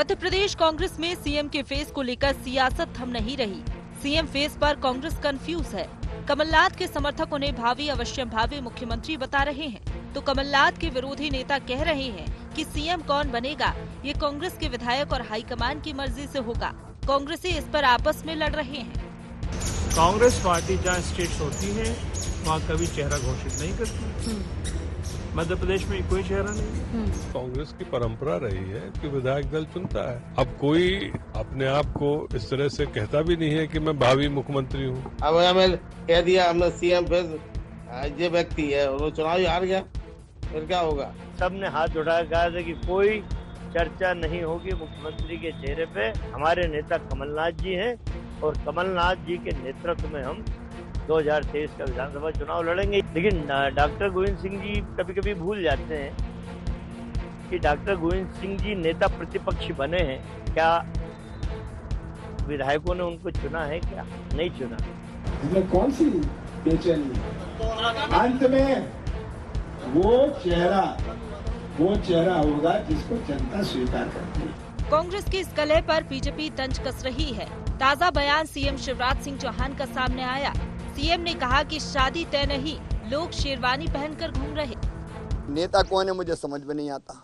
मध्य प्रदेश कांग्रेस में सीएम के फेस को लेकर सियासत थम नहीं रही। सीएम फेस पर कांग्रेस कंफ्यूज है। कमलनाथ के समर्थक उन्हें भावी अवश्य भावी मुख्यमंत्री बता रहे हैं, तो कमलनाथ के विरोधी नेता कह रहे हैं कि सीएम कौन बनेगा ये कांग्रेस के विधायक और हाईकमान की मर्जी से होगा। कांग्रेसी इस पर आपस में लड़ रहे हैं। कांग्रेस पार्टी जहाँ स्टेट्स होती है वहाँ कभी चेहरा घोषित नहीं करती। मध्य प्रदेश में कोई चेहरा नहीं। कांग्रेस की परंपरा रही है कि विधायक दल चुनता है। अब कोई अपने आप को इस तरह से कहता भी नहीं है कि मैं भावी मुख्यमंत्री हूँ। अब हमें कह दिया हमने सीएम फिर ये व्यक्ति है और वो चुनाव हार गया, फिर क्या होगा? सबने हाथ उठाकर कहा था कि कोई चर्चा नहीं होगी मुख्यमंत्री के चेहरे पे। हमारे नेता कमलनाथ जी हैं और कमलनाथ जी के नेतृत्व में हम 2023 का विधानसभा चुनाव लड़ेंगे। लेकिन डॉक्टर गोविंद सिंह जी कभी कभी भूल जाते हैं कि डॉक्टर गोविंद सिंह जी नेता प्रतिपक्ष बने हैं। क्या विधायकों ने उनको चुना है? क्या नहीं चुना? इसमें कौन सी बेचैनी? अंत में वो चेहरा होगा जिसको जनता स्वीकार करती है। कांग्रेस की इस कलह पर बीजेपी तंज कस रही है। ताज़ा बयान सीएम शिवराज सिंह चौहान का सामने आया। सीएम ने कहा कि शादी तय नहीं, लोग शेरवानी पहनकर घूम रहे। नेता कौन है मुझे समझ में नहीं आता।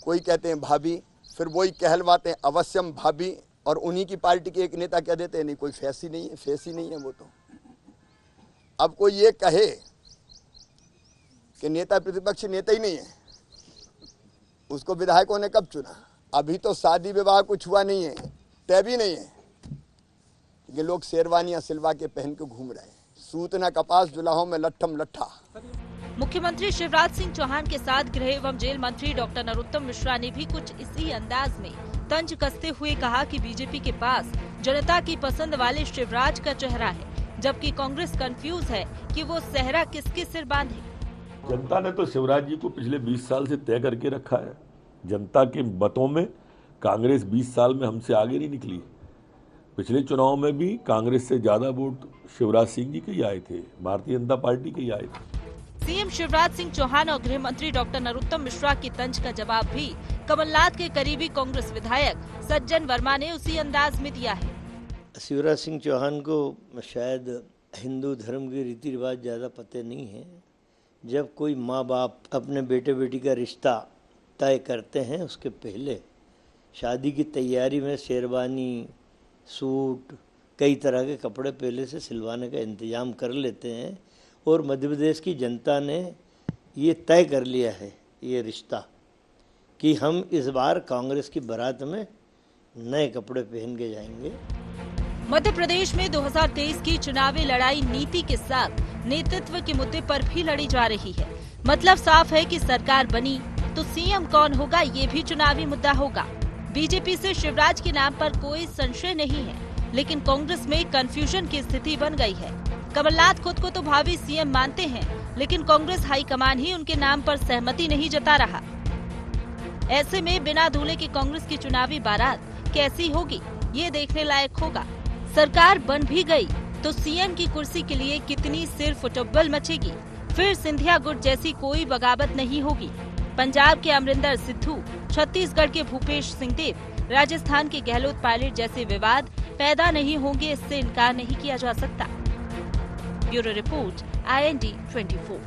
कोई कहते हैं भाभी, फिर वही कहलवाते हैं अवश्यम भाभी, और उन्हीं की पार्टी के एक नेता कह देते हैं नहीं कोई फेस ही नहीं है वो तो। अब कोई ये कहे कि नेता प्रतिपक्ष नेता ही नहीं है, उसको विधायकों ने कब चुना? अभी तो शादी विवाह कुछ हुआ नहीं है, तय भी नहीं है, ये लोग शेरवानियां सिलवा के पहन के घूम रहे हैं। सूतना कपास जुलाहों में लट्ठम लट्ठा। मुख्यमंत्री शिवराज सिंह चौहान के साथ गृह एवं जेल मंत्री डॉक्टर नरोत्तम मिश्रा ने भी कुछ इसी अंदाज में तंज कसते हुए कहा कि बीजेपी के पास जनता की पसंद वाले शिवराज का चेहरा है, जबकि कांग्रेस कंफ्यूज है कि वो सेहरा किसके सिर बांधे। जनता ने तो शिवराज जी को पिछले 20 साल से तय करके रखा है। जनता के मतों में कांग्रेस 20 साल में हमसे आगे नहीं निकली। पिछले चुनाव में भी कांग्रेस से ज्यादा वोट शिवराज सिंह जी के ही आए थे, भारतीय जनता पार्टी के ही आए थे। सीएम शिवराज सिंह चौहान और गृह मंत्री डॉक्टर नरोत्तम मिश्रा की तंज का जवाब भी कमलनाथ के करीबी कांग्रेस विधायक सज्जन वर्मा ने उसी अंदाज में दिया है। शिवराज सिंह चौहान को शायद हिंदू धर्म के रीति रिवाज ज्यादा पते नहीं है। जब कोई माँ बाप अपने बेटे बेटी का रिश्ता तय करते हैं, उसके पहले शादी की तैयारी में शेरवानी, सूट, कई तरह के कपड़े पहले से सिलवाने का इंतजाम कर लेते हैं। और मध्य प्रदेश की जनता ने ये तय कर लिया है, ये रिश्ता, कि हम इस बार कांग्रेस की बारात में नए कपड़े पहन के जाएंगे। मध्य प्रदेश में 2023 की चुनावी लड़ाई नीति के साथ नेतृत्व के मुद्दे पर भी लड़ी जा रही है। मतलब साफ है कि सरकार बनी तो सीएम कौन होगा ये भी चुनावी मुद्दा होगा। बीजेपी से शिवराज के नाम पर कोई संशय नहीं है, लेकिन कांग्रेस में कंफ्यूजन की स्थिति बन गई है। कमलनाथ खुद को तो भावी सीएम मानते हैं, लेकिन कांग्रेस हाईकमान ही उनके नाम पर सहमति नहीं जता रहा। ऐसे में बिना दूल्हे की कांग्रेस की चुनावी बारात कैसी होगी ये देखने लायक होगा। सरकार बन भी गई तो सीएम की कुर्सी के लिए कितनी सिर फुटबॉल मचेगी। फिर सिंधिया गुट जैसी कोई बगावत नहीं होगी। पंजाब के अमरिंदर सिद्धू, छत्तीसगढ़ के भूपेश सिंहदेव, राजस्थान के गहलोत पायलट जैसे विवाद पैदा नहीं होंगे, इससे इनकार नहीं किया जा सकता। Bureau report, IND 24।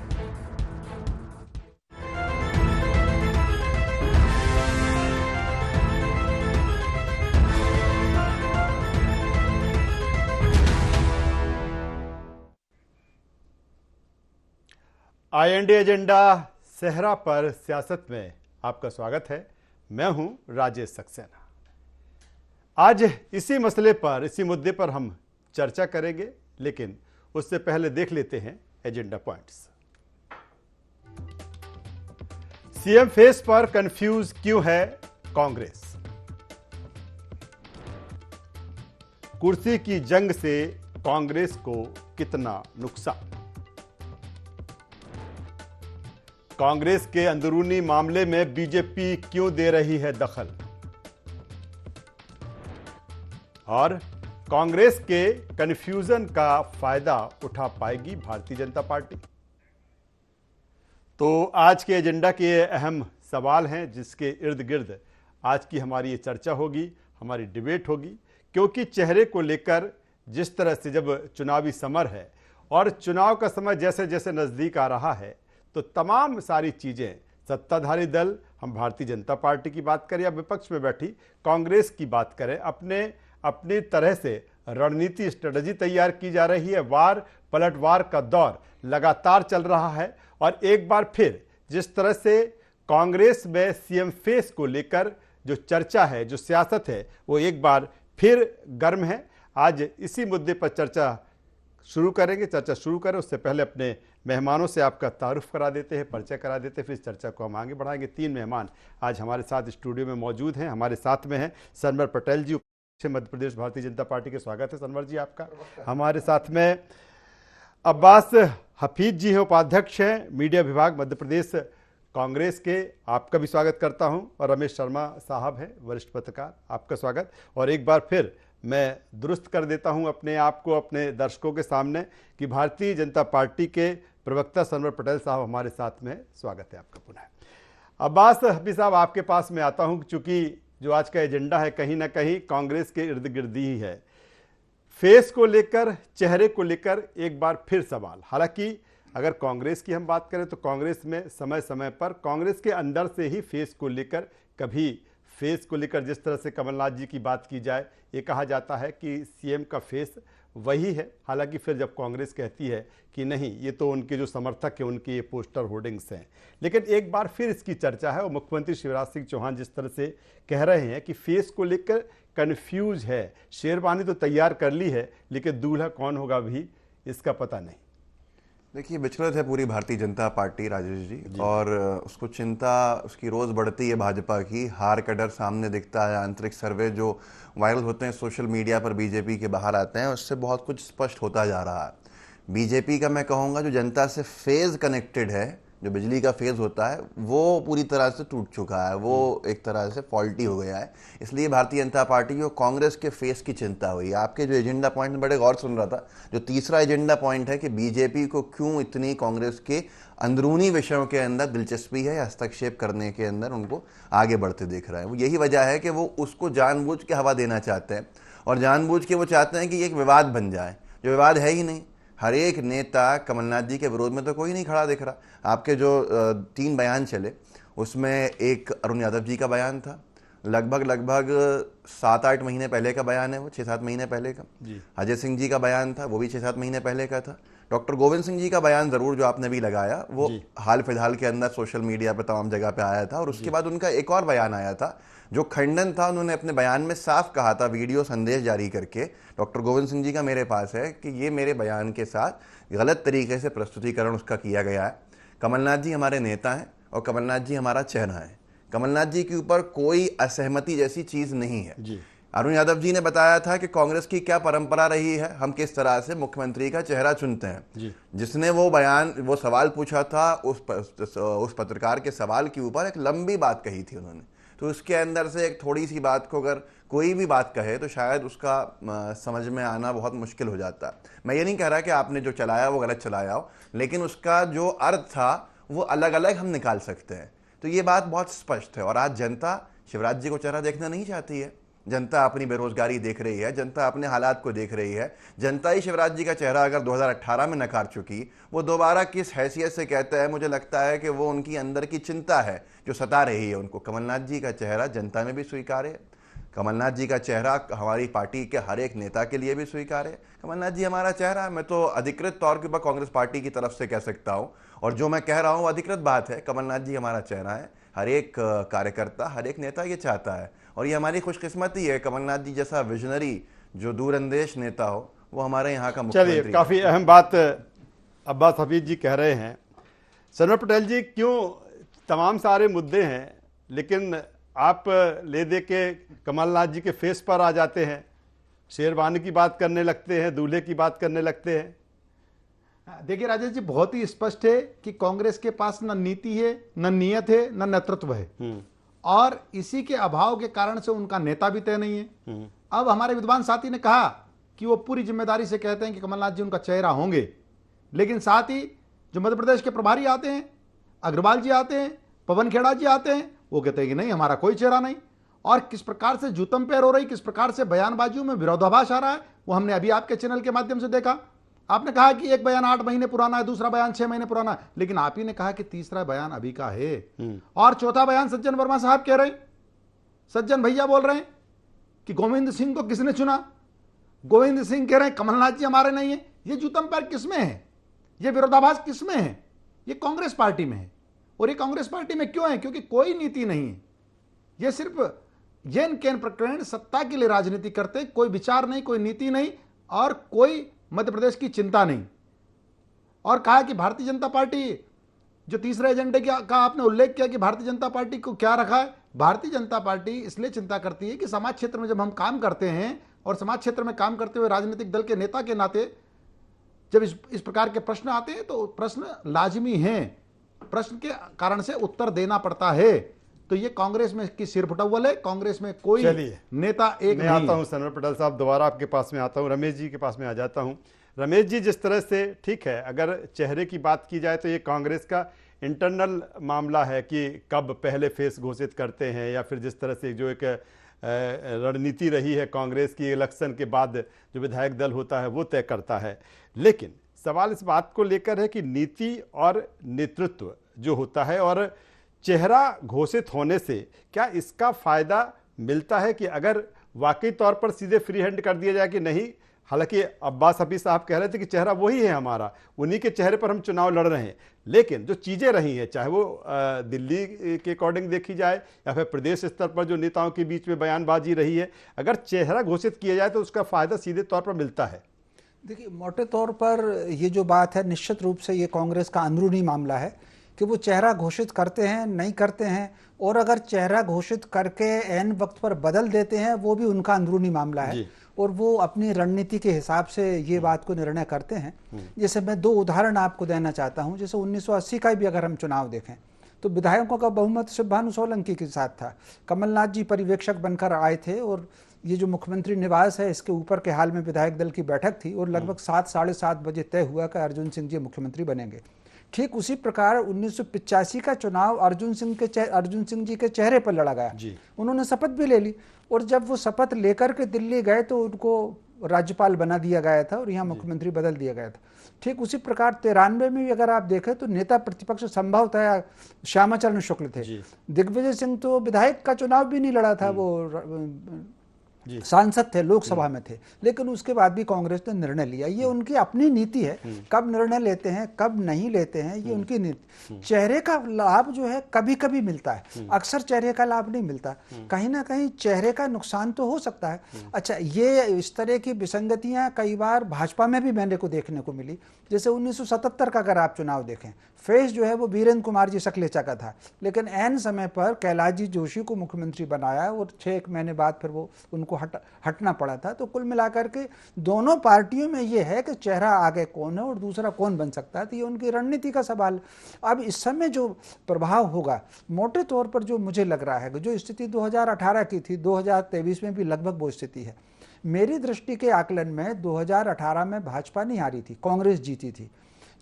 IND agenda सेहरा पर सियासत में आपका स्वागत है। मैं हूं राजेश सक्सेना। आज इसी मसले पर, इसी मुद्दे पर हम चर्चा करेंगे, लेकिन उससे पहले देख लेते हैं एजेंडा पॉइंट्स। सीएम फेस पर कंफ्यूज क्यों है कांग्रेस? कुर्सी की जंग से कांग्रेस को कितना नुकसान? कांग्रेस के अंदरूनी मामले में बीजेपी क्यों दे रही है दखल? और कांग्रेस के कंफ्यूजन का फायदा उठा पाएगी भारतीय जनता पार्टी? तो आज के एजेंडा के अहम सवाल हैं जिसके इर्द गिर्द आज की हमारी ये चर्चा होगी, हमारी डिबेट होगी, क्योंकि चेहरे को लेकर जिस तरह से जब चुनावी समर है और चुनाव का समय जैसे जैसे नज़दीक आ रहा है तो तमाम सारी चीज़ें, सत्ताधारी दल, हम भारतीय जनता पार्टी की बात करें या विपक्ष में बैठी कांग्रेस की बात करें, अपनी तरह से रणनीति स्ट्रेटजी तैयार की जा रही है। वार पलटवार का दौर लगातार चल रहा है और एक बार फिर जिस तरह से कांग्रेस में सीएम फेस को लेकर जो चर्चा है, जो सियासत है, वो एक बार फिर गर्म है। आज इसी मुद्दे पर चर्चा शुरू करेंगे। चर्चा शुरू करें उससे पहले अपने मेहमानों से आपका तारुफ करा देते हैं, परिचय करा देते हैं, फिर इस चर्चा को हम आगे बढ़ाएंगे। 3 मेहमान आज हमारे साथ स्टूडियो में मौजूद हैं। हमारे साथ में हैं सनवर पटेल जी, मध्य प्रदेश भारतीय जनता पार्टी के। स्वागत है सनवर जी आपका। हमारे साथ में अब्बास हफीज जी हैं, उपाध्यक्ष हैं मीडिया विभाग मध्य प्रदेश कांग्रेस के, आपका भी स्वागत करता हूं। और रमेश शर्मा साहब हैं, वरिष्ठ पत्रकार, आपका स्वागत। और एक बार फिर मैं दुरुस्त कर देता हूं अपने आप को अपने दर्शकों के सामने कि भारतीय जनता पार्टी के प्रवक्ता सनवर पटेल साहब हमारे साथ में, स्वागत है आपका पुनः। अब्बास हफीज साहब, आपके पास में आता हूं क्योंकि जो आज का एजेंडा है कहीं ना कहीं कांग्रेस के इर्द गिर्द ही है। फेस को लेकर, चेहरे को लेकर एक बार फिर सवाल। हालांकि अगर कांग्रेस की हम बात करें तो कांग्रेस में समय समय पर कांग्रेस के अंदर से ही फेस को लेकर, कभी फेस को लेकर जिस तरह से कमलनाथ जी की बात की जाए, ये कहा जाता है कि सीएम का फेस वही है। हालांकि फिर जब कांग्रेस कहती है कि नहीं, ये तो उनके जो समर्थक हैं उनके ये पोस्टर होर्डिंग्स हैं। लेकिन एक बार फिर इसकी चर्चा है और मुख्यमंत्री शिवराज सिंह चौहान जिस तरह से कह रहे हैं कि फेस को लेकर कन्फ्यूज है, शेरवानी तो तैयार कर ली है लेकिन दूल्हा कौन होगा भी इसका पता नहीं। देखिए, विचलित है पूरी भारतीय जनता पार्टी राजेश जी, और उसको चिंता उसकी रोज़ बढ़ती है भाजपा की। हार का डर सामने दिखता है। आंतरिक सर्वे जो वायरल होते हैं सोशल मीडिया पर बीजेपी के बाहर आते हैं, उससे बहुत कुछ स्पष्ट होता जा रहा है। बीजेपी का मैं कहूँगा जो जनता से फेज़ कनेक्टेड है, जो बिजली का फेज़ होता है, वो पूरी तरह से टूट चुका है, वो एक तरह से फॉल्टी हो गया है। इसलिए भारतीय जनता पार्टी को कांग्रेस के फेस की चिंता हुई। आपके जो एजेंडा पॉइंट, बड़े गौर सुन रहा था, जो तीसरा एजेंडा पॉइंट है कि बीजेपी को क्यों इतनी कांग्रेस के अंदरूनी विषयों के अंदर दिलचस्पी है, हस्तक्षेप करने के अंदर उनको आगे बढ़ते देख रहे हैं। वो यही वजह है कि वो उसको जानबूझ के हवा देना चाहते हैं और जानबूझ के वो चाहते हैं कि एक विवाद बन जाए, जो विवाद है ही नहीं। हर एक नेता कमलनाथ जी के विरोध में तो कोई नहीं खड़ा दिख रहा। आपके जो 3 बयान चले उसमें एक अरुण यादव जी का बयान था, लगभग 7-8 महीने पहले का बयान है, वो 6-7 महीने पहले का। अजय सिंह जी का बयान था, वो भी 6-7 महीने पहले का था। डॉक्टर गोविंद सिंह जी का बयान ज़रूर जो आपने भी लगाया, वो हाल फिलहाल के अंदर सोशल मीडिया पर तमाम जगह पे आया था। और उसके बाद उनका एक और बयान आया था जो खंडन था। उन्होंने अपने बयान में साफ कहा था, वीडियो संदेश जारी करके, डॉक्टर गोविंद सिंह जी का मेरे पास है, कि ये मेरे बयान के साथ गलत तरीके से प्रस्तुतिकरण उसका किया गया है। कमलनाथ जी हमारे नेता हैं और कमलनाथ जी हमारा चेहरा है। कमलनाथ जी के ऊपर कोई असहमति जैसी चीज़ नहीं है। अरुण यादव जी ने बताया था कि कांग्रेस की क्या परंपरा रही है, हम किस तरह से मुख्यमंत्री का चेहरा चुनते हैं। जिसने वो सवाल पूछा था, उस पत्रकार के सवाल के ऊपर एक लंबी बात कही थी उन्होंने। तो उसके अंदर से एक थोड़ी सी बात को अगर कोई भी बात कहे तो शायद उसका समझ में आना बहुत मुश्किल हो जाता है। मैं ये नहीं कह रहा कि आपने जो चलाया वो गलत चलाया हो, लेकिन उसका जो अर्थ था वो अलग अलग हम निकाल सकते हैं। तो ये बात बहुत स्पष्ट है। और आज जनता शिवराज जी को चेहरा देखना नहीं चाहती है। जनता अपनी बेरोजगारी देख रही है, जनता अपने हालात को देख रही है। जनता ही शिवराज जी का चेहरा अगर 2018 में नकार चुकी, वो दोबारा किस हैसियत से कहता है। मुझे लगता है कि वो उनकी अंदर की चिंता है जो सता रही है उनको। कमलनाथ जी का चेहरा जनता में भी स्वीकार है, कमलनाथ जी का चेहरा हमारी पार्टी के हर एक नेता के लिए भी स्वीकार है। कमलनाथ जी हमारा चेहरा, मैं तो अधिकृत तौर के ऊपर कांग्रेस पार्टी की तरफ से कह सकता हूँ, और जो मैं कह रहा हूँ अधिकृत बात है। कमलनाथ जी हमारा चेहरा है, हर एक कार्यकर्ता, हर एक नेता ये चाहता है। और ये हमारी खुशकिस्मती है, कमलनाथ जी जैसा विजनरी जो दूरंदेश नेता हो वो हमारे यहाँ का मुख्यमंत्री। चलिए, काफ़ी अहम बात अब्बास हफीज जी कह रहे हैं। सनवर पटेल जी, क्यों तमाम सारे मुद्दे हैं लेकिन आप ले दे के कमलनाथ जी के फेस पर आ जाते हैं, शेरवानी की बात करने लगते हैं, दूल्हे की बात करने लगते हैं। देखिए राजेश जी, बहुत ही स्पष्ट है कि कांग्रेस के पास न नीति है, न नियत है, न नेतृत्व है, और इसी के अभाव के कारण से उनका नेता भी तय नहीं है। अब हमारे विद्वान साथी ने कहा कि वो पूरी जिम्मेदारी से कहते हैं कि कमलनाथ जी उनका चेहरा होंगे, लेकिन साथ ही जो मध्य प्रदेश के प्रभारी आते हैं, अग्रवाल जी आते हैं, पवन खेड़ा जी आते हैं, वो कहते हैं कि नहीं, हमारा कोई चेहरा नहीं। और किस प्रकार से जूतम पैर हो रही, किस प्रकार से बयानबाजियों में विरोधाभास आ रहा है, वो हमने अभी आपके चैनल के माध्यम से देखा। आपने कहा कि एक बयान 8 महीने पुराना है, दूसरा बयान 6 महीने पुराना है, लेकिन आप ही ने कहा कि तीसरा बयान अभी का है। और चौथा बयान सज्जन वर्मा साहब कह रहे हैं, सज्जन भैया बोल रहे हैं कि गोविंद सिंह को किसने चुना। गोविंद सिंह कह रहे हैं कमलनाथ जी हमारे नहीं है। ये जूतम पैर किसमें है, ये विरोधाभास किसमें है? ये कांग्रेस पार्टी में है। और ये कांग्रेस पार्टी में क्यों है? क्योंकि कोई नीति नहीं है। ये सिर्फ येन केन प्रकरण सत्ता के लिए राजनीति करते, कोई विचार नहीं, कोई नीति नहीं और कोई मध्य प्रदेश की चिंता नहीं। और कहा कि भारतीय जनता पार्टी जो तीसरे एजेंडे का आपने उल्लेख किया कि भारतीय जनता पार्टी को क्या रखा है। भारतीय जनता पार्टी इसलिए चिंता करती है कि समाज क्षेत्र में जब हम काम करते हैं और समाज क्षेत्र में काम करते हुए राजनीतिक दल के नेता के नाते जब इस प्रकार के प्रश्न आते हैं तो प्रश्न लाजमी हैं, प्रश्न के कारण से उत्तर देना पड़ता है। तो ये कांग्रेस में की सिरफुटअव्वल है, कांग्रेस में कोई नेता एक मैं आता हूं सनवर पटेल साहब, दोबारा आपके पास में आता हूं, रमेश जी के पास में आ जाता हूं। रमेश जी, जिस तरह से ठीक है, अगर चेहरे की बात की जाए तो ये कांग्रेस का इंटरनल मामला है कि कब पहले फेस घोषित करते हैं या फिर जिस तरह से जो एक रणनीति रही है कांग्रेस की इलेक्शन के बाद जो विधायक दल होता है वो तय करता है। लेकिन सवाल इस बात को लेकर है कि नीति और नेतृत्व जो होता है और चेहरा घोषित होने से क्या इसका फायदा मिलता है कि अगर वाकई तौर पर सीधे फ्री हैंड कर दिया जाए कि नहीं, हालांकि अब्बास हफीज साहब कह रहे थे कि चेहरा वही है हमारा, उन्हीं के चेहरे पर हम चुनाव लड़ रहे हैं, लेकिन जो चीज़ें रही हैं चाहे वो दिल्ली के अकॉर्डिंग देखी जाए या फिर प्रदेश स्तर पर जो नेताओं के बीच में बयानबाजी रही है, अगर चेहरा घोषित किया जाए तो उसका फायदा सीधे तौर पर मिलता है। देखिए, मोटे तौर पर ये जो बात है निश्चित रूप से ये कांग्रेस का अंदरूनी मामला है कि वो चेहरा घोषित करते हैं नहीं करते हैं, और अगर चेहरा घोषित करके एन वक्त पर बदल देते हैं वो भी उनका अंदरूनी मामला है और वो अपनी रणनीति के हिसाब से ये बात को निर्णय करते हैं। जैसे मैं 2 उदाहरण आपको देना चाहता हूँ। जैसे 1980 का भी अगर हम चुनाव देखें तो विधायकों का बहुमत सिर्फ भानु सोलंकी के साथ था। कमलनाथ जी पर्यवेक्षक बनकर आए थे और ये जो मुख्यमंत्री निवास है इसके ऊपर के हाल में विधायक दल की बैठक थी और लगभग 7 साढ़े 7 बजे तय हुआ कि अर्जुन सिंह जी मुख्यमंत्री बनेंगे। ठीक उसी प्रकार 1985 का चुनाव अर्जुन सिंह जी के चेहरे पर लड़ा गया। उन्होंने शपथ भी ले ली और जब वो शपथ लेकर के दिल्ली गए तो उनको राज्यपाल बना दिया गया था और यहाँ मुख्यमंत्री बदल दिया गया था। ठीक उसी प्रकार 93 में भी अगर आप देखें तो नेता प्रतिपक्ष संभवतः श्यामाचरण शुक्ल थे। दिग्विजय सिंह तो विधायक का चुनाव भी नहीं लड़ा था, वो सांसद थे, लोकसभा में थे, लेकिन उसके बाद भी कांग्रेस ने निर्णय लिया। ये उनकी अपनी नीति है, कब निर्णय लेते हैं कब नहीं लेते हैं ये उनकी नीति। चेहरे का लाभ जो है कभी कभी मिलता है, अक्सर चेहरे का लाभ नहीं मिलता। कहीं ना कहीं चेहरे का नुकसान तो हो सकता है। अच्छा, ये इस तरह की विसंगतियां कई बार भाजपा में भी मैंने को देखने को मिली। जैसे 1977 का अगर आप चुनाव देखें, फेस जो है वो वीरेंद्र कुमार जी सकलेचा का था, लेकिन एन समय पर कैलाश जी जोशी को मुख्यमंत्री बनाया और 6 महीने बाद फिर वो उनको हटना पड़ा था। तो कुल मिलाकर के दोनों पार्टियों में ये है कि चेहरा आगे कौन है और दूसरा कौन बन सकता है, तो ये उनकी रणनीति का सवाल। अब इस समय जो प्रभाव होगा मोटे तौर पर जो मुझे लग रहा है, जो स्थिति 2018 की थी 2023 में भी लगभग वो स्थिति है। मेरी दृष्टि के आकलन में 2018 में भाजपा नहीं हारी थी, कांग्रेस जीती थी।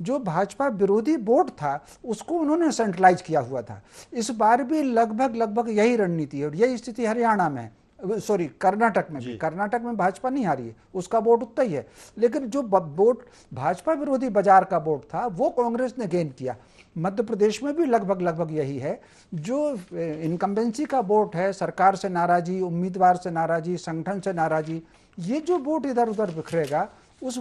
जो भाजपा विरोधी वोट था उसको उन्होंने सेंट्रलाइज किया हुआ था। इस बार भी लगभग यही रणनीति है और यही स्थिति हरियाणा में, सॉरी कर्नाटक में भी। कर्नाटक में भाजपा नहीं हारी है, उसका वोट उतना ही है, लेकिन जो वोट भाजपा विरोधी बाजार का वोट था वो कांग्रेस ने गेन किया। मध्य प्रदेश में भी लगभग यही है। जो इनकम्बेंसी का वोट है, सरकार से नाराजी, उम्मीदवार से नाराजी, संगठन से नाराजी, ये जो वोट इधर उधर बिखरेगा उस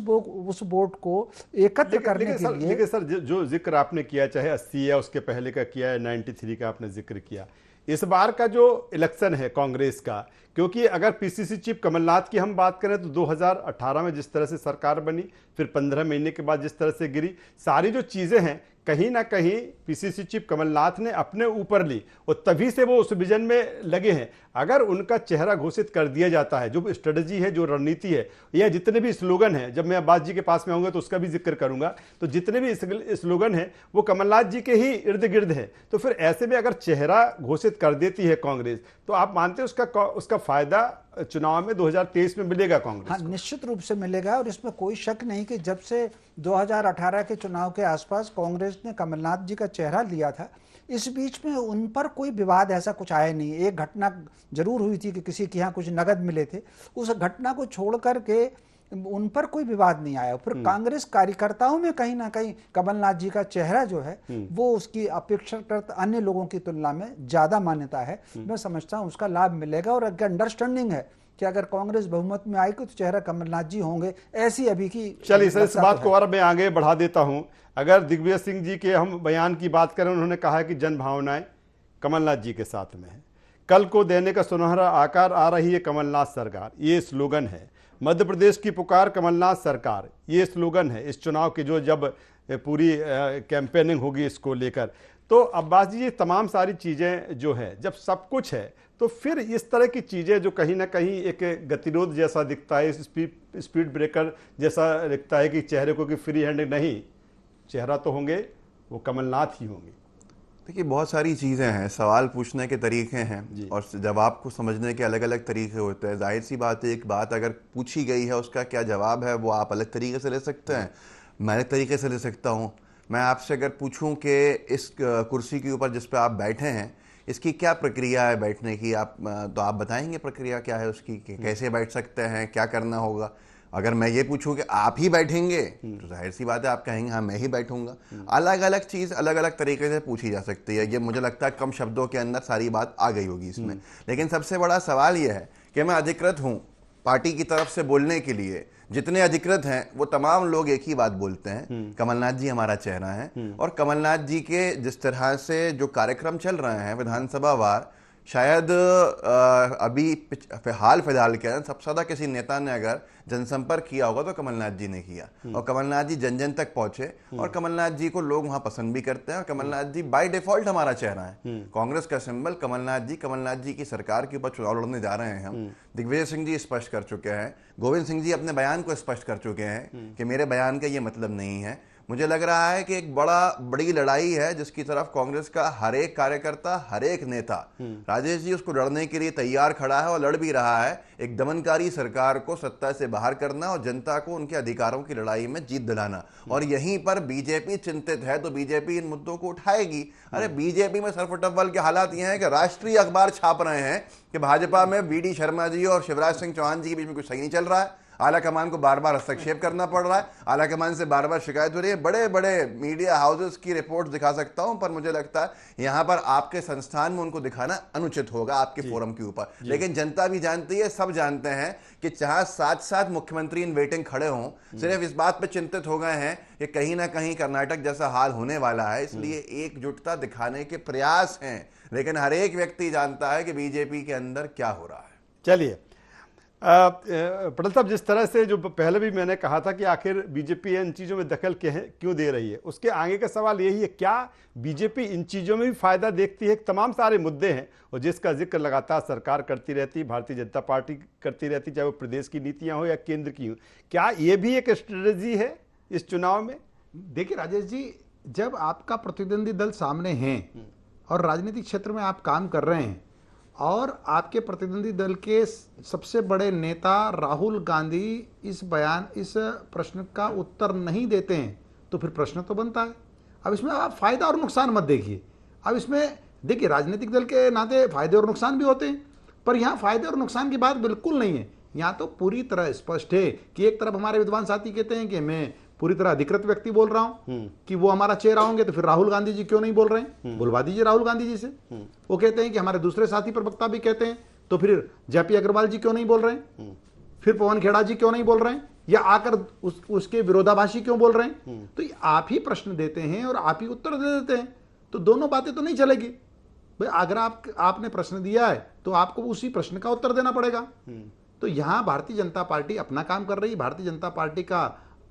वोट को एकत्र करने के लिए। देखिए सर, जो जिक्र आपने किया, चाहे 80 या उसके पहले का किया है, 93 का आपने जिक्र किया, इस बार का जो इलेक्शन है कांग्रेस का, क्योंकि अगर पीसीसी चीफ कमलनाथ की हम बात करें तो 2018 में जिस तरह से सरकार बनी, फिर 15 महीने के बाद जिस तरह से गिरी, सारी जो चीजें हैं कहीं ना कहीं पीसीसी चीफ कमलनाथ ने अपने ऊपर ली और तभी से वो उस विजन में लगे हैं। अगर उनका चेहरा घोषित कर दिया जाता है, जो स्ट्रेटजी है, जो रणनीति है, या जितने भी स्लोगन हैं, जब मैं अब्बास जी के पास में आऊंगा तो उसका भी जिक्र करूंगा, तो जितने भी स्लोगन हैं वो कमलनाथ जी के ही इर्द गिर्द हैं। तो फिर ऐसे में अगर चेहरा घोषित कर देती है कांग्रेस, तो आप मानते हैं उसका फायदा चुनाव में 2023 में मिलेगा कांग्रेस हाँ, को? निश्चित रूप से मिलेगा और इसमें कोई शक नहीं कि जब से 2018 के चुनाव के आसपास कांग्रेस ने कमलनाथ जी का चेहरा लिया था, इस बीच में उन पर कोई विवाद ऐसा कुछ आया नहीं। एक घटना जरूर हुई थी कि किसी के यहाँ कुछ नगद मिले थे, उस घटना को छोड़ करके उन पर कोई विवाद नहीं आया। फिर कांग्रेस कार्यकर्ताओं में कहीं ना कहीं कमलनाथ जी का चेहरा जो है वो उसकी अपेक्षाकृत अन्य लोगों की तुलना में ज्यादा मान्यता है। मैं समझता हूं उसका लाभ मिलेगा और अंडरस्टैंडिंग है कि अगर कांग्रेस बहुमत में आएगी तो चेहरा कमलनाथ जी होंगे, ऐसी अभी की। चलिए सर, इस बात को और मैं आगे बढ़ा देता हूं। अगर दिग्विजय सिंह जी के हम बयान की बात करें, उन्होंने कहा कि जन भावनाएं कमलनाथ जी के साथ में है, कल को देने का सुनहरा आकार आ रही है कमलनाथ सरकार, ये स्लोगन है। मध्य प्रदेश की पुकार कमलनाथ सरकार, ये स्लोगन है इस चुनाव की, जो जब पूरी कैंपेनिंग होगी इसको लेकर। तो अब्बास जी, ये तमाम सारी चीज़ें जो है, जब सब कुछ है तो फिर इस तरह की चीज़ें जो कहीं ना कहीं एक गतिरोध जैसा दिखता है, स्पीड ब्रेकर जैसा दिखता है कि चेहरे को कि फ्री हैंड नहीं, चेहरा तो होंगे वो कमलनाथ ही होंगे। देखिए, बहुत सारी चीज़ें हैं, सवाल पूछने के तरीके हैं और जवाब को समझने के अलग अलग तरीके होते हैं। जाहिर सी बात है, एक बात अगर पूछी गई है उसका क्या जवाब है वो आप अलग तरीके से ले सकते हैं, मैं अलग तरीके से ले सकता हूँ। मैं आपसे अगर पूछूं कि इस कुर्सी के ऊपर जिस पे आप बैठे हैं इसकी क्या प्रक्रिया है बैठने की, तो आप बताएंगे प्रक्रिया क्या है उसकी, कि कैसे बैठ सकते हैं, क्या करना होगा। अगर मैं ये पूछूं कि आप ही बैठेंगे तो जाहिर सी बात है आप कहेंगे हाँ मैं ही बैठूंगा। अलग अलग चीज़ अलग अलग तरीके से पूछी जा सकती है। ये मुझे लगता है कम शब्दों के अंदर सारी बात आ गई होगी इसमें। लेकिन सबसे बड़ा सवाल ये है कि मैं अधिकृत हूँ पार्टी की तरफ से बोलने के लिए, जितने अधिकृत हैं वो तमाम लोग एक ही बात बोलते हैं, कमलनाथ जी हमारा चेहरा है। और कमलनाथ जी के जिस तरह से जो कार्यक्रम चल रहे हैं विधानसभा वार, शायद अभी हाल फिलहाल के सबसे ज़्यादा किसी नेता ने अगर जनसंपर्क किया होगा तो कमलनाथ जी ने किया। और कमलनाथ जी जन जन तक पहुंचे और कमलनाथ जी को लोग वहां पसंद भी करते हैं। और कमलनाथ जी बाय डिफॉल्ट हमारा चेहरा है, कांग्रेस का सिंबल कमलनाथ जी की सरकार के ऊपर चुनाव लड़ने जा रहे हैं हम। दिग्विजय सिंह जी स्पष्ट कर चुके हैं, गोविंद सिंह जी अपने बयान को स्पष्ट कर चुके हैं कि मेरे बयान का ये मतलब नहीं है। मुझे लग रहा है कि एक बड़ी लड़ाई है जिसकी तरफ कांग्रेस का हर एक कार्यकर्ता, हर एक नेता, राजेश जी, उसको लड़ने के लिए तैयार खड़ा है और लड़ भी रहा है। एक दमनकारी सरकार को सत्ता से बाहर करना और जनता को उनके अधिकारों की लड़ाई में जीत दिलाना। और यहीं पर बीजेपी चिंतित है तो बीजेपी इन मुद्दों को उठाएगी। अरे बीजेपी में सरफटव्वल के हालात ये हैं कि राष्ट्रीय अखबार छाप रहे हैं कि भाजपा में बीडी शर्मा जी और शिवराज सिंह चौहान जी के बीच में कुछ सही नहीं चल रहा है, आला कमान को बार बार हस्तक्षेप करना पड़ रहा है, आला कमान से बार बार शिकायत हो रही है। बड़े बड़े मीडिया हाउसेस की रिपोर्ट दिखा सकता हूं, पर मुझे लगता है यहां पर आपके संस्थान में उनको दिखाना अनुचित होगा आपके फोरम के ऊपर। लेकिन जनता भी जानती है, सब जानते हैं कि चाहे साथ साथ मुख्यमंत्री इन वेटिंग खड़े हों, सिर्फ इस बात पर चिंतित हो गए हैं कि कहीं ना कहीं कर्नाटक जैसा हाल होने वाला है, इसलिए एकजुटता दिखाने के प्रयास हैं। लेकिन हर एक व्यक्ति जानता है कि बीजेपी के अंदर क्या हो रहा है। चलिए पटेल साहब, जिस तरह से जो पहले भी मैंने कहा था कि आखिर बीजेपी इन चीज़ों में दखल क्यों दे रही है, उसके आगे का सवाल यही है, क्या बीजेपी इन चीज़ों में भी फायदा देखती है? तमाम सारे मुद्दे हैं और जिसका जिक्र लगातार सरकार करती रहती, भारतीय जनता पार्टी करती रहती, चाहे वो प्रदेश की नीतियां हो या केंद्र की हो। क्या ये भी एक स्ट्रेटजी है इस चुनाव में? देखिए राजेश जी, जब आपका प्रतिद्वंदी दल सामने है और राजनीतिक क्षेत्र में आप काम कर रहे हैं और आपके प्रतिद्वंदी दल के सबसे बड़े नेता राहुल गांधी इस प्रश्न का उत्तर नहीं देते हैं तो फिर प्रश्न तो बनता है। अब इसमें आप फायदा और नुकसान मत देखिए। अब इसमें देखिए, राजनीतिक दल के नाते फायदे और नुकसान भी होते हैं, पर यहाँ फायदे और नुकसान की बात बिल्कुल नहीं है। यहाँ तो पूरी तरह स्पष्ट है कि एक तरफ हमारे विद्वान साथी कहते हैं कि मैं पूरी तरह अधिकृत व्यक्ति बोल रहा हूं कि वो हमारा चेहरा होंगे, तो फिर राहुल गांधी जी क्यों नहीं बोल रहे हैं? बुलवा दीजिए राहुल गांधी जी से। वो कहते हैं कि हमारे दूसरे साथी प्रवक्ता भी कहते हैं, तो फिर जेपी अग्रवाल जी क्यों नहीं बोल रहे हैं? फिर पवन खेड़ा जी क्यों नहीं बोल रहे हैं? या आकर उसके विरोधाभासी क्यों बोल रहे हैं? तो आप ही प्रश्न देते हैं और आप ही उत्तर दे देते हैं, तो दोनों बातें तो नहीं चलेगी भाई। अगर आपने प्रश्न दिया है तो आपको उसी प्रश्न का उत्तर देना पड़ेगा। तो यहां भारतीय जनता पार्टी अपना काम कर रही है। भारतीय जनता पार्टी का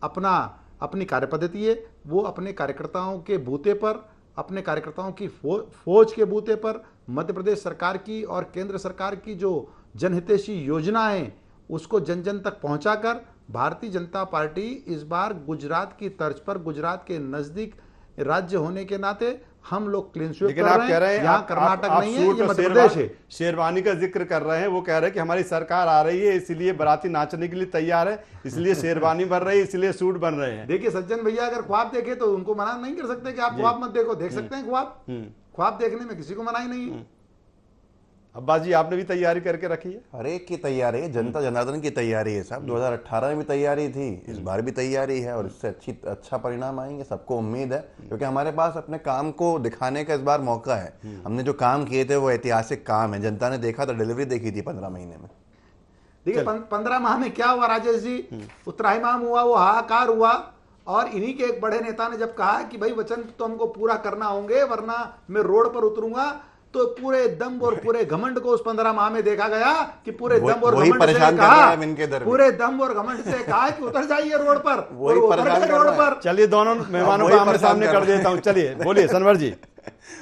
अपनी कार्यपद्धति है, वो अपने कार्यकर्ताओं के बूते पर, अपने कार्यकर्ताओं की फौज के बूते पर मध्य प्रदेश सरकार की और केंद्र सरकार की जो जनहितैषी योजनाएं उसको जन जन तक पहुंचाकर भारतीय जनता पार्टी इस बार गुजरात की तर्ज पर, गुजरात के नजदीक राज्य होने के नाते हम लोग क्लीन स्वीप लेकिन कर आप रहे कह रहे हैं। हैं यहाँ कर्नाटक नहीं है, सूट ये और मध्य प्रदेश है। शेरवानी का जिक्र कर रहे हैं, वो कह रहे हैं कि हमारी सरकार आ रही है इसलिए बाराती नाचने के लिए तैयार है, इसलिए शेरवानी बन रही है, इसलिए सूट बन रहे हैं। देखिए सज्जन भैया, अगर ख्वाब देखे तो उनको मना नहीं कर सकते कि आप ख्वाब मत देखो, देख सकते हैं ख्वाब। ख्वाब देखने में किसी को मना ही नहीं है। अब्बास जी, आपने भी तैयारी करके रखी है? हर एक की तैयारी है, जनता जनार्दन की तैयारी है साहब। 2018 में भी तैयारी थी, इस बार भी तैयारी है और इससे अच्छा परिणाम आएंगे, सबको उम्मीद है। क्योंकि हमारे पास अपने काम को दिखाने का इस बार मौका है। हमने जो काम किए थे वो ऐतिहासिक काम है, जनता ने देखा तो डिलीवरी देखी थी 15 महीने में। देखिए 15 माह में क्या हुआ राजेश जी, उत्तराहिमाम हुआ, वो हाहाकार हुआ, और इन्हीं के एक बड़े नेता ने जब कहा कि भाई वचन तो हमको पूरा करना होंगे वरना मैं रोड पर उतरूंगा, तो पूरे दम और पूरे घमंड को उस 15 माह में देखा गया कि पूरे दम और घमंड से कहा, पूरे दम और घमंड से कहा कि उतर जाइए रोड पर, वही परेशान रोड पर। चलिए दोनों मेहमानों को आमने सामने कर देता हूं, चलिए बोलिए सनवर जी।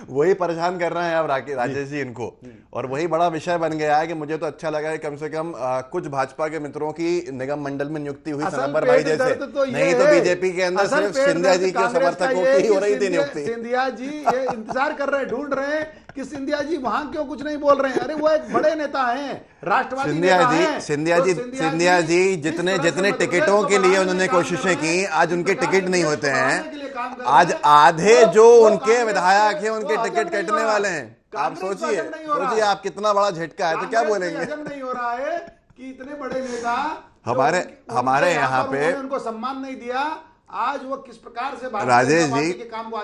वही परेशान कर रहे हैं अब राजेश जी इनको, और वही बड़ा विषय बन गया है कि मुझे तो अच्छा लगा है कम से कम कुछ भाजपा के मित्रों की निगम मंडल में नियुक्ति हुई सनबर भाई जैसे, नहीं तो बीजेपी के अंदर सिर्फ सिंधिया जी के समर्थकों की हो रही थी नियुक्ति। सिंधिया जी ये इंतजार कर रहे हैं, ढूंढ रहे हैं कि सिंधिया जी वहां क्यों कुछ नहीं बोल रहे हैं। अरे वो एक बड़े नेता हैं, राष्ट्रवादी सिंधिया जी जितने टिकटों के लिए उन्होंने कोशिशें की, आज उनके टिकट नहीं होते हैं। आज आधे जो उनके विधायक हैं उनके टिकट कटने वाले हैं। आप सोचिए आप कितना बड़ा झटका है, तो क्या बोलेंगे। नहीं हो रहा है कि इतने बड़े नेता हमारे यहाँ पे उनको सम्मान नहीं दिया, आज वो किस प्रकार से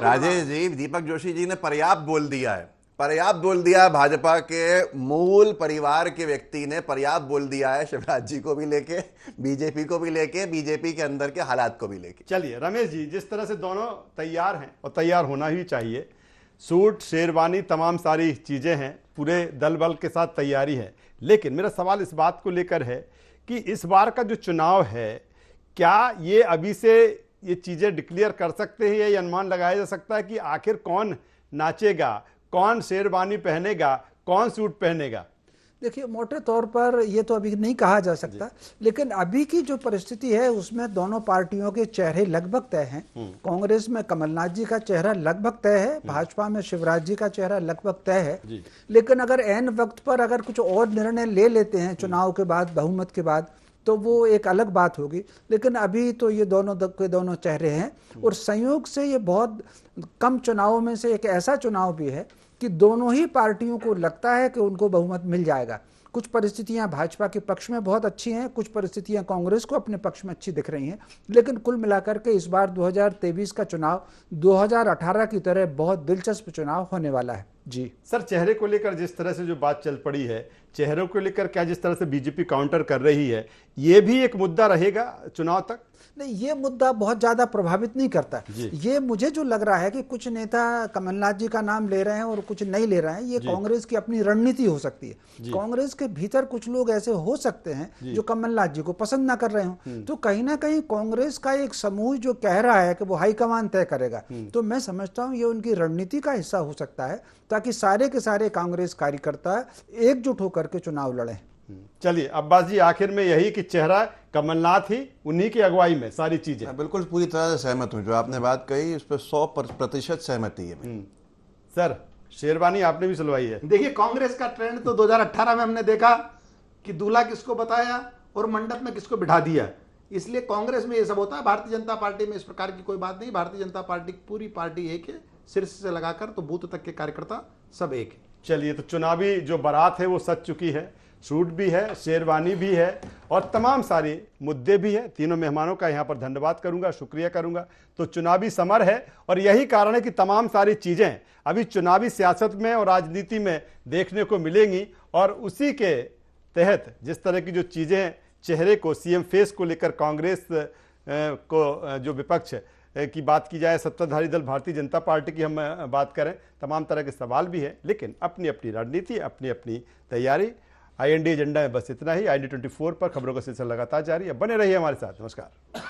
राजेश जी दीपक जोशी जी ने पर्याप्त बोल दिया। भाजपा के मूल परिवार के व्यक्ति ने पर्याप्त बोल दिया है, शिवराज जी को भी लेके, बीजेपी को भी लेके, बीजेपी के अंदर के हालात को भी लेके। चलिए रमेश जी, जिस तरह से दोनों तैयार हैं और तैयार होना ही चाहिए, सूट शेरवानी तमाम सारी चीजें हैं, पूरे दल बल के साथ तैयारी है, लेकिन मेरा सवाल इस बात को लेकर है कि इस बार का जो चुनाव है, क्या ये अभी से ये चीजें डिक्लेयर कर सकते हैं, ये अनुमान लगाया जा सकता है कि आखिर कौन नाचेगा, कौन शेरवानी पहनेगा, कौन सूट पहनेगा? देखिए मोटे तौर पर ये तो अभी नहीं कहा जा सकता, लेकिन अभी की जो परिस्थिति है उसमें दोनों पार्टियों के चेहरे लगभग तय हैं। कांग्रेस में कमलनाथ जी का चेहरा लगभग तय है, भाजपा में शिवराज जी का चेहरा लगभग तय है। लेकिन अगर ऐन वक्त पर अगर कुछ और निर्णय ले लेते हैं चुनाव के बाद, बहुमत के बाद, तो वो एक अलग बात होगी। लेकिन अभी तो ये दोनों चेहरे हैं, और संयोग से ये बहुत कम चुनावों में से एक ऐसा चुनाव भी है कि दोनों ही पार्टियों को लगता है कि उनको बहुमत मिल जाएगा। कुछ परिस्थितियां भाजपा के पक्ष में बहुत अच्छी हैं, कुछ परिस्थितियां कांग्रेस को अपने पक्ष में अच्छी दिख रही हैं, लेकिन कुल मिलाकर के इस बार 2023 का चुनाव 2018 की तरह बहुत दिलचस्प चुनाव होने वाला है। जी सर, चेहरे को लेकर जिस तरह से जो बात चल पड़ी है, चेहरों को लेकर क्या जिस तरह से बीजेपी काउंटर कर रही है, ये भी एक मुद्दा रहेगा चुनाव तक? नहीं, ये मुद्दा बहुत ज्यादा प्रभावित नहीं करता। ये मुझे जो लग रहा है कि कुछ नेता कमलनाथ जी का नाम ले रहे हैं और कुछ नहीं ले रहे हैं, ये कांग्रेस की अपनी रणनीति हो सकती है। कांग्रेस के भीतर कुछ लोग ऐसे हो सकते हैं जो कमलनाथ जी को पसंद ना कर रहे हो, तो कहीं ना कहीं कांग्रेस का एक समूह जो कह रहा है कि वो हाईकमान तय करेगा, तो मैं समझता हूं ये उनकी रणनीति का हिस्सा हो सकता है, ताकि सारे के सारे कांग्रेस कार्यकर्ता एकजुट होकर के चुनाव लड़ें। चलिए अब्बास जी, आखिर में यही कि चेहरा कमलनाथ ही, उन्हीं की अगुवाई में सारी चीजें। मैं बिल्कुल पूरी तरह से सहमत हूं, जो आपने बात कही उस पर 100% सहमति है। सर, शेरवानी आपने भी सिलवाई है। देखिए कांग्रेस का ट्रेंड तो 2018 में हमने देखा कि दूल्हा किसको बताया और मंडप में किसको बिठा दिया, इसलिए कांग्रेस में ये सब होता है। भारतीय जनता पार्टी में इस प्रकार की कोई बात नहीं। भारतीय जनता पार्टी पूरी पार्टी एक है, शीर्ष से लगाकर तो बूथ तक के कार्यकर्ता सब एक है। चलिए, तो चुनावी जो बारात है वो सज चुकी है, सूट भी है, शेरवानी भी है और तमाम सारे मुद्दे भी है। तीनों मेहमानों का यहाँ पर धन्यवाद करूंगा, शुक्रिया करूंगा। तो चुनावी समर है और यही कारण है कि तमाम सारी चीजें अभी चुनावी सियासत में और राजनीति में देखने को मिलेंगी, और उसी के तहत जिस तरह की जो चीजें चेहरे को, सीएम फेस को लेकर कांग्रेस को जो विपक्ष की बात की जाए, सत्ताधारी दल भारतीय जनता पार्टी की हम बात करें, तमाम तरह के सवाल भी हैं, लेकिन अपनी अपनी रणनीति, अपनी अपनी तैयारी। IND एजेंडा में बस इतना ही। IND 24 पर खबरों का सिलसिला लगातार जारी है, बने रहिए हमारे साथ। नमस्कार।